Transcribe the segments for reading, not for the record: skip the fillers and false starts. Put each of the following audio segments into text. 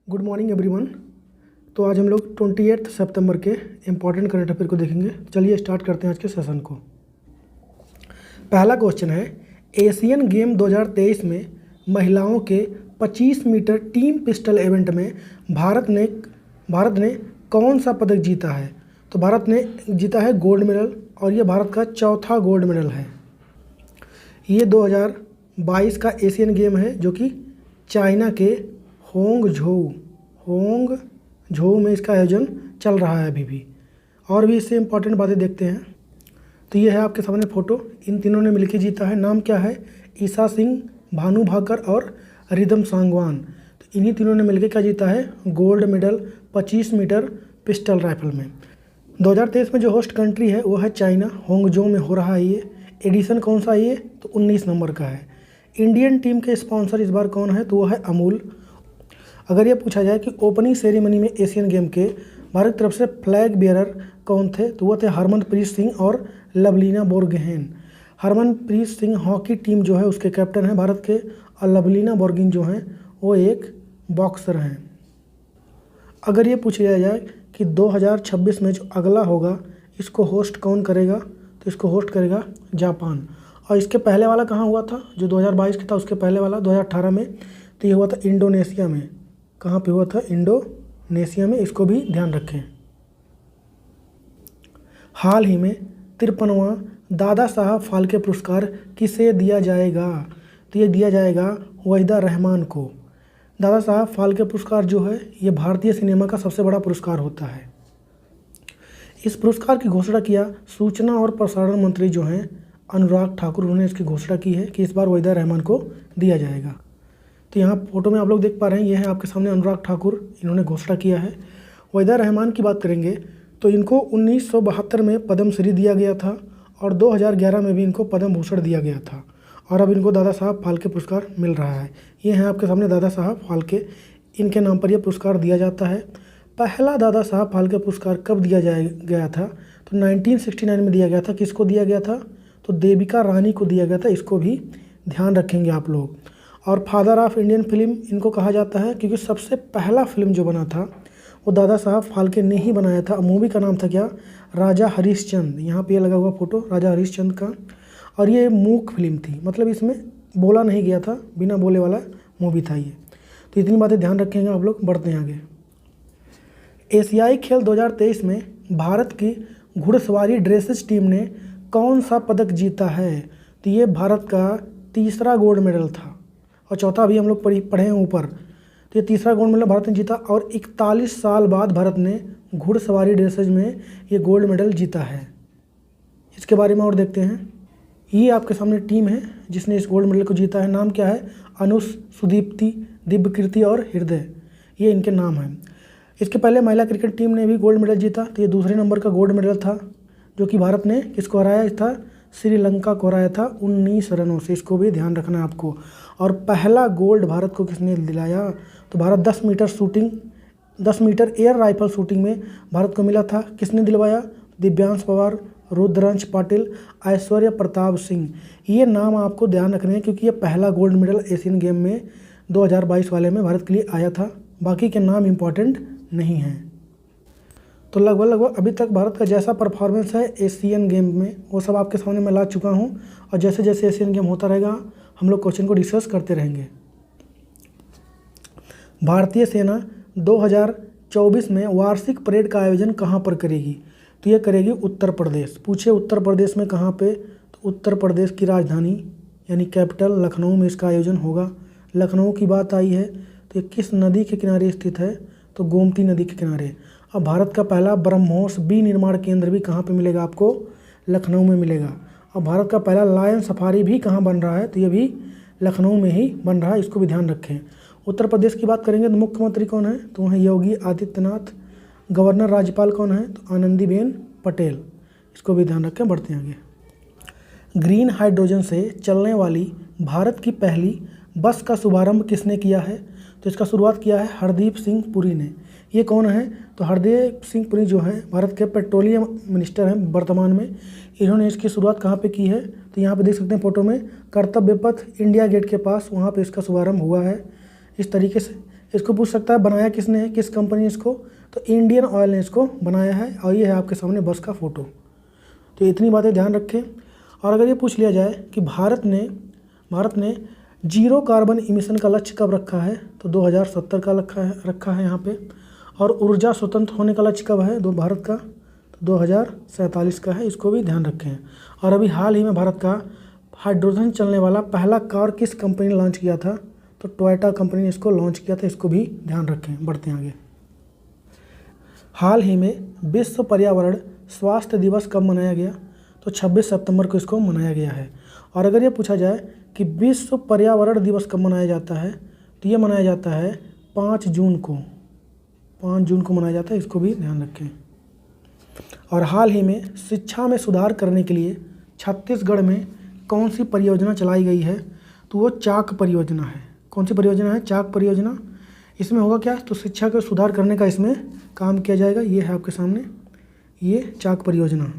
Good morning everyone. तो आज हम लोग 28 सितंबर के इम्पॉर्टेंट करंट अफेयर को देखेंगे। चलिए स्टार्ट करते हैं आज के सेशन को। पहला क्वेश्चन है, एशियन गेम 2023 में महिलाओं के 25 मीटर टीम पिस्टल इवेंट में भारत ने कौन सा पदक जीता है? तो भारत ने जीता है गोल्ड मेडल और ये भारत का चौथा गोल्ड मेडल है। ये 2022 का एशियन गेम है जो कि चाइना के होंगझोउ में इसका आयोजन चल रहा है अभी भी। और भी इससे इम्पॉर्टेंट बातें देखते हैं। तो ये है आपके सामने फ़ोटो, इन तीनों ने मिलकर जीता है। नाम क्या है? ईसा सिंह, भानु भाकर और रिदम सांगवान। तो इन्हीं तीनों ने मिलकर क्या जीता है? Gold medal 25 metre pistol rifle में। 2023 में जो होस्ट कंट्री है वो है चाइना, होंगझोउ में हो रहा है ये। एडिशन कौन सा है ये? तो 19 नंबर का है। इंडियन टीम के स्पॉन्सर इस बार कौन है? तो वो है अमूल। अगर ये पूछा जाए कि ओपनिंग सेरेमनी में एशियन गेम के भारत की तरफ से फ्लैग बियरर कौन थे? तो वो थे हरमनप्रीत सिंह और लवलीना बोरगोहेन। हरमनप्रीत सिंह हॉकी टीम जो है उसके कैप्टन हैं भारत के, और लवलीना बोरगोहेन जो हैं वो एक बॉक्सर हैं। अगर ये पूछा जाए कि 2026 में जो अगला होगा इसको होस्ट कौन करेगा? तो इसको होस्ट करेगा जापान। और इसके पहले वाला कहाँ हुआ था? जो 2022 का था उसके पहले वाला 2018 में, तो ये हुआ था इंडोनेशिया में। कहाँ पे हुआ था? इंडोनेशिया में। इसको भी ध्यान रखें। हाल ही में 53वां दादा साहब फाल्के पुरस्कार किसे दिया जाएगा? तो ये दिया जाएगा वहीदा रहमान को। दादा साहब फाल्के पुरस्कार जो है ये भारतीय सिनेमा का सबसे बड़ा पुरस्कार होता है। इस पुरस्कार की घोषणा किया सूचना और प्रसारण मंत्री जो हैं अनुराग ठाकुर, उन्होंने इसकी घोषणा की है कि इस बार वहीदा रहमान को दिया जाएगा। तो यहाँ फोटो में आप लोग देख पा रहे हैं, ये है आपके सामने अनुराग ठाकुर, इन्होंने घोषणा किया है। वहीदा रहमान की बात करेंगे तो इनको 1972 में पद्मश्री दिया गया था और 2011 में भी इनको पद्म भूषण दिया गया था, और अब इनको दादा साहब फाल्के पुरस्कार मिल रहा है। ये हैं आपके सामने दादा साहब फाल्के, इनके नाम पर यह पुरस्कार दिया जाता है। पहला दादा साहब फाल्के पुरस्कार कब दिया गया था? तो 1969 में दिया गया था। किसको दिया गया था? तो देविका रानी को दिया गया था। इसको भी ध्यान रखेंगे आप लोग। और फादर ऑफ इंडियन फिल्म इनको कहा जाता है क्योंकि सबसे पहला फिल्म जो बना था वो दादा साहब फाल्के ने ही बनाया था। मूवी का नाम था क्या? राजा हरिश्चंद्र। यहाँ पे लगा हुआ फोटो राजा हरिश्चंद्र का। और ये मूक फिल्म थी, मतलब इसमें बोला नहीं गया था, बिना बोले वाला मूवी था ये। तो इतनी बातें ध्यान रखेंगे आप लोग। बढ़ते हैं आगे। एशियाई खेल 2023 में भारत की घुड़सवारी ड्रेसेज टीम ने कौन सा पदक जीता है? तो ये भारत का तीसरा गोल्ड मेडल था और चौथा अभी हम लोग पढ़े हैं ऊपर। तो ये तीसरा गोल्ड मेडल भारत ने जीता और 41 साल बाद भारत ने घुड़सवारी ड्रेसेज में ये गोल्ड मेडल जीता है। इसके बारे में और देखते हैं। ये आपके सामने टीम है जिसने इस गोल्ड मेडल को जीता है। नाम क्या है? अनुष, सुदीप्ति, दिव्यकीर्ति और हृदय, ये इनके नाम हैं। इसके पहले महिला क्रिकेट टीम ने भी गोल्ड मेडल जीता, तो ये दूसरे नंबर का गोल्ड मेडल था जो कि भारत ने किसको हराया था? श्रीलंका को हराया था 19 रनों से। इसको भी ध्यान रखना है आपको। और पहला गोल्ड भारत को किसने दिलाया? तो Bharat 10 metre air rifle shooting में भारत को मिला था। किसने दिलवाया? दिव्यांश पवार, रुद्रांश पाटिल, ऐश्वर्या प्रताप सिंह। ये नाम आपको ध्यान रखने हैं क्योंकि ये पहला गोल्ड मेडल एशियन गेम में 2022 वाले में भारत के लिए आया था। बाकी के नाम इम्पॉर्टेंट नहीं हैं। तो लगभग अभी तक भारत का जैसा परफॉर्मेंस है एशियन गेम में वो सब आपके सामने मैं ला चुका हूँ, और जैसे जैसे एशियन गेम होता रहेगा हम लोग क्वेश्चन को डिस्कस करते रहेंगे। भारतीय सेना 2024 में वार्षिक परेड का आयोजन कहाँ पर करेगी? तो ये करेगी उत्तर प्रदेश। पूछे उत्तर प्रदेश में कहाँ पे? तो उत्तर प्रदेश की राजधानी यानी कैपिटल लखनऊ में इसका आयोजन होगा। लखनऊ की बात आई है तो ये किस नदी के किनारे स्थित है? तो गोमती नदी के किनारे। अब भारत का पहला ब्रह्मोस विनिर्माण केंद्र भी कहाँ पे मिलेगा आपको? लखनऊ में मिलेगा। और भारत का पहला लायन सफारी भी कहाँ बन रहा है? तो ये भी लखनऊ में ही बन रहा है। इसको भी ध्यान रखें। उत्तर प्रदेश की बात करेंगे तो मुख्यमंत्री कौन है? तो वह योगी आदित्यनाथ। गवर्नर राज्यपाल कौन है? तो आनंदीबेन पटेल। इसको भी ध्यान रखें। बढ़ते हैं आगे। ग्रीन हाइड्रोजन से चलने वाली भारत की पहली बस का शुभारंभ किसने किया है? तो इसका शुरुआत किया है हरदीप सिंह पुरी ने। ये कौन है? तो हरदीप सिंह पुरी जो है भारत के पेट्रोलियम मिनिस्टर हैं वर्तमान में। इन्होंने इसकी शुरुआत कहाँ पे की है? तो यहाँ पे देख सकते हैं फोटो में, कर्तव्य पथ इंडिया गेट के पास, वहाँ पे इसका शुभारंभ हुआ है। इस तरीके से इसको पूछ सकता है बनाया किसने है, किस कंपनी ने इसको, तो इंडियन ऑयल ने इसको बनाया है। और ये है आपके सामने बस का फ़ोटो। तो इतनी बातें ध्यान रखें। और अगर ये पूछ लिया जाए कि भारत ने जीरो कार्बन इमिशन का लक्ष्य कब रखा है, तो 2070 का रखा है यहाँ पे। और ऊर्जा स्वतंत्र होने का लक्ष्य कब है भारत का, तो 2047 का है। इसको भी ध्यान रखें। और अभी हाल ही में भारत का हाइड्रोजन चलने वाला पहला कार किस कंपनी ने लॉन्च किया था, तो टोयोटा कंपनी ने इसको लॉन्च किया था। इसको भी ध्यान रखें। बढ़ते हैं आगे। हाल ही में विश्व पर्यावरण स्वास्थ्य दिवस कब मनाया गया, तो 26 सितंबर को इसको मनाया गया है। और अगर ये पूछा जाए कि विश्व पर्यावरण दिवस कब मनाया जाता है, तो ये मनाया जाता है 5 जून को। 5 जून को मनाया जाता है। इसको भी ध्यान रखें। और हाल ही में शिक्षा में सुधार करने के लिए छत्तीसगढ़ में कौन सी परियोजना चलाई गई है, तो वो चाक परियोजना है। कौन सी परियोजना है, चाक परियोजना। इसमें होगा क्या, तो शिक्षा का सुधार करने का इसमें काम किया जाएगा। ये है आपके सामने ये चाक परियोजना।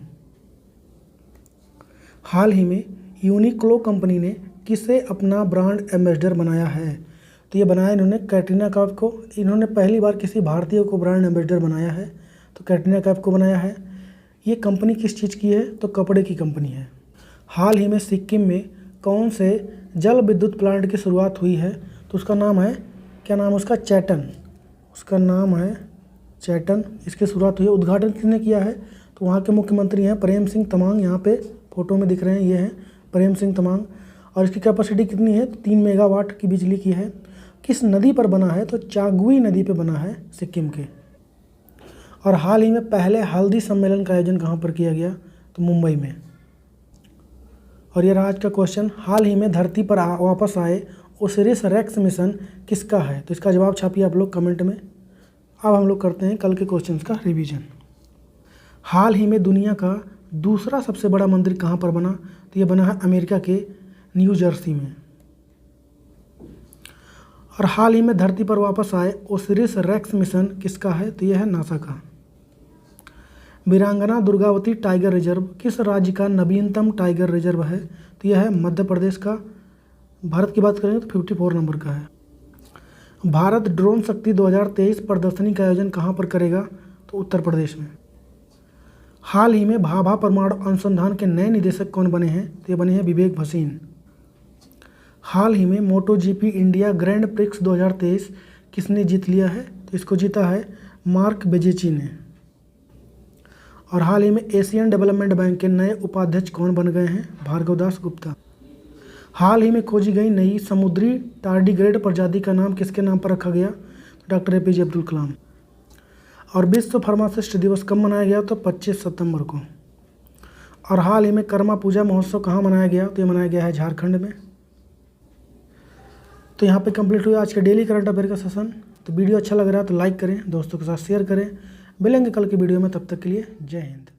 हाल ही में यूनिक्लो कंपनी ने किसे अपना ब्रांड एम्बेसडर बनाया है, तो ये बनाया इन्होंने कैटरीना कैफ को। इन्होंने पहली बार किसी भारतीय को ब्रांड एम्बेसडर बनाया है, तो कैटरीना कैफ को बनाया है। ये कंपनी किस चीज़ की है, तो कपड़े की कंपनी है। हाल ही में सिक्किम में कौन से जल विद्युत प्लांट की शुरुआत हुई है, तो उसका नाम है, क्या नाम है उसका, चैटन। उसका नाम है चैटन। इसकी शुरुआत हुई है। उद्घाटन किसने किया है, तो वहाँ के मुख्यमंत्री हैं प्रेम सिंह तमांग। यहाँ पे फोटो में दिख रहे हैं, ये हैं प्रेम सिंह तमांग। और इसकी कैपेसिटी कितनी है, 3 मेगावाट की बिजली की है। किस नदी पर बना है, तो चागुई नदी पे बना है सिक्किम के। और हाल ही में पहले हल्दी सम्मेलन का आयोजन कहाँ पर किया गया, तो मुंबई में। और ये रहा आज का क्वेश्चन। हाल ही में धरती पर वापस आए ओसिरिस रेक्स मिशन किसका है, तो इसका जवाब छापिए आप लोग कमेंट में। अब हम लोग करते हैं कल के क्वेश्चंस का रिवीजन। हाल ही में दुनिया का दूसरा सबसे बड़ा मंदिर कहाँ पर बना, तो ये बना है अमेरिका के न्यू जर्सी में। और हाल ही में धरती पर वापस आए ओसिरिस रेक्स मिशन किसका है, तो यह है नासा का। वीरांगना दुर्गावती टाइगर रिजर्व किस राज्य का नवीनतम टाइगर रिजर्व है, तो यह है मध्य प्रदेश का। भारत की बात करेंगे तो 54 नंबर का है। भारत ड्रोन शक्ति 2023 प्रदर्शनी का आयोजन कहाँ पर करेगा, तो उत्तर प्रदेश में। हाल ही में भाभा परमाणु अनुसंधान के नए निदेशक कौन बने हैं, तो ये बने हैं विवेक भसीन। हाल ही में मोटो जीपी इंडिया ग्रैंड प्रिक्स 2023 किसने जीत लिया है, तो इसको जीता है मार्क बेजेची ने। और हाल ही में एशियन डेवलपमेंट बैंक के नए उपाध्यक्ष कौन बन गए हैं, भार्गवदास गुप्ता। हाल ही में खोजी गई नई समुद्री टार्डिग्रेड प्रजाति का नाम किसके नाम पर रखा गया, तो डॉक्टर APJ अब्दुल कलाम। और विश्व फार्मासिस्ट दिवस कब मनाया गया, तो 25 सितंबर को। और हाल ही में कर्मा पूजा महोत्सव कहाँ मनाया गया, तो ये मनाया गया है झारखंड में। तो यहाँ पे कंप्लीट हुआ आज के डेली करंट अफेयर का सेशन। तो वीडियो अच्छा लग रहा है तो लाइक करें, दोस्तों के साथ शेयर करें। मिलेंगे कल की वीडियो में, तब तक के लिए जय हिंद।